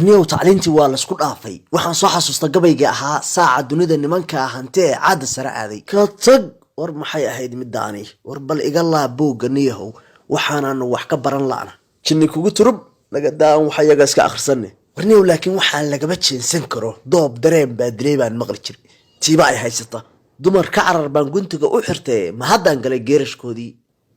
warniyow tacliintii waa la isku dhaafay waxaan soo xasuusta gabayga ahaa saaca dunida nimanka ahantee caada sare aaday ka tag war maxay ahayd midaani war bal iga laa buugga niyahow waxaanaanu wax ka baran la'ana jinni kugu turub naga daan waxa iyaga iska akhrisanne warniyow laakiin waxaa lagaba jeensan karo doob dareen baa dilay baan maqli jiray tiiba ay haysata dumar ka carar baan guntiga u xirtay ma haddaan galay geerashkoodii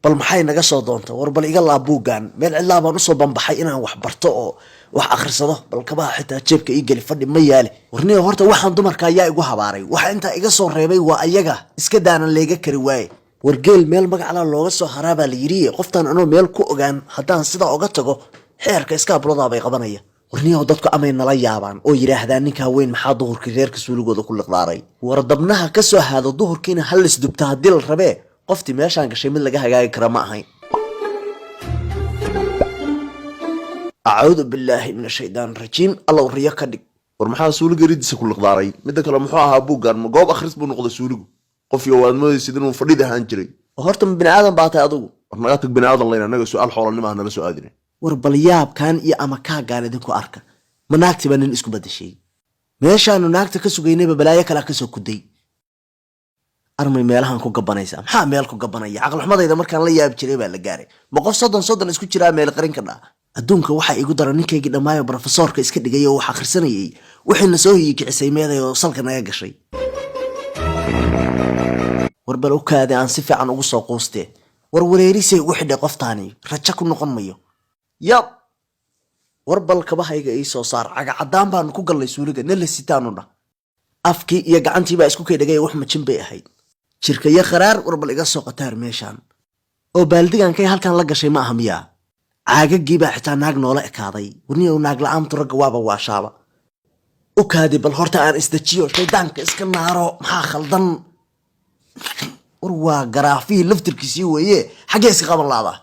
bal maxay naga soo doonta war bal iga laa buuggan meel cidlaa baan usoo banbaxay inaan wax barto oo wax akhrisado bal kabaha xitaa jeebka ii geli fadhi ma yaale warniyow horta waxaan dumarka ayaa igu habaaray waxa intaa iga soo reebay waa ayaga iska daanan leega kari waaye wargeel meel magacala looga soo haraabaa la yidhi qoftaan anoo meel ku ogaan haddaan sidaa oga tago xeerka iskaabulada bay qabanaya warniyow dadku amay nala yaabaan oo yidhaahdaan ninkaa weyn maxaa duhurkii reerka suuligooda ku liqdaaray war dabnaha ka soo haado duhurkiina hallis dubta haddii la rabee qoftii meeshaan gashay mid laga hagaagi kara ma ahayn acuudu billaahi min ashaytaan rajiim allow riyo ka dhig war maxaa suuliga ridiisa ku liqdaaray midda kale muxuu ahaa buuggan ma goob akhris buu noqday suuligu qof iyo waadmadiisid inuu fadhid ahaan jiray horta ma bini aadan baa tahay adigu war naga tag bini aadan layna naga su'aal xoolanimo ah nala soo aadinay war bal yaabkan iyo ama kaagaan idinku arka ma naagtiba nin isku badashay meeshaanu naagta ka sugaynayba balaayo kale ka soo kuday armay meelahan ku gabanaysa maxaa meel ku gabanaya aqal xumadayda markaan la yaab jiray baa la gaaray ma qof soddon isku jiraa meel qarin ka dhaa adduunka waxa igu daran ninkaygii dhamaayo professorka iska dhigay oo wax akhrisanayay wixina soo hiikicisay meeday oo salka naga gashay war bal u kaade aan si fiican ugu soo qoostee war wareerisay u xidhay qoftaani raja ku noqon mayo yab war bal kabahayga ii soo saar caga cadaan baan ku galay suuliga nala sitaanu dha afkii iyo gacantii baa isku kay dhagay wax majin bay ahayd jirka iyo kharaar war bal iga soo qataar meeshaan oo baaldigan kay halkan la gashay ma aha miyaa caagagii baa xitaa naag noola ekaaday warniyow naag la'aantu ragga waaba waashaaba u kaadi bal horta aan isdajiyo shaydaanka iska naaro maxaa khaldan war waa garaafihii laftirkiisii weeye xaggee iska qaban laadaa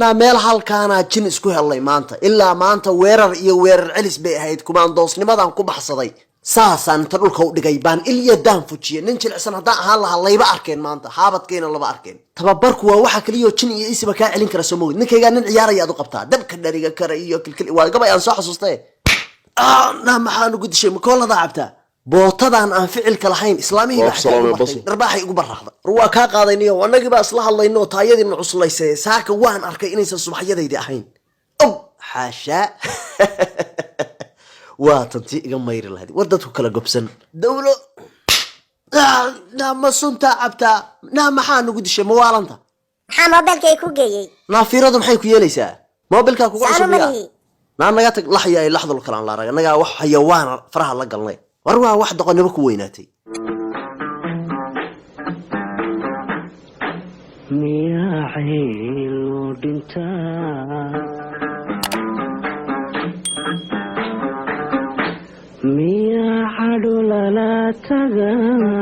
naa meel halkaanaa jin isku helay maanta ilaa maanta weerar iyo weerar celis bay ahayd kumaandoosnimadan ku baxsaday saasaan inta dhulka u dhigay baan ilya daan fujiye nin jilicsan haddaan ahaan lahaa layba arkeen maanta haabadkayna laba arkeen tababarku waa waxa kaliyo jin iyo isiba kaa celin kara soomogid ninkaygaa nin ciyaaraya aad u qabtaa dabka dhariga kara iyo kilkil waa gabay aan soo xasuustay naa maxaan ugu dishay makooladaa cabtaa bootadan aan ficilka lahayn islaamihii dharbaaxay ugu barraaqda war waa kaa qaadayniyo annagii baa isla hadlayno taayadiina cuslaysay saaka waan arkay inaysan subaxyadaydi ahayn xaashaa waa tantii iga mayri lahayd war dadku kala gobsan dawlo naa ma suntaa cabtaa naa maxaa nugu dishay mawaalanta maxaa moobilkay ku geeyey naafiiradu maxay ku yeelaysaa moobilkaa kugu cusubaya naa naga tag laxya ay laxdul kalaan laarag annagaa wax hayawaana faraha la galnay war waa wax doqonnimo ku weynaatay miyaa xaylo dhintaa miyaa cadho lala tagaa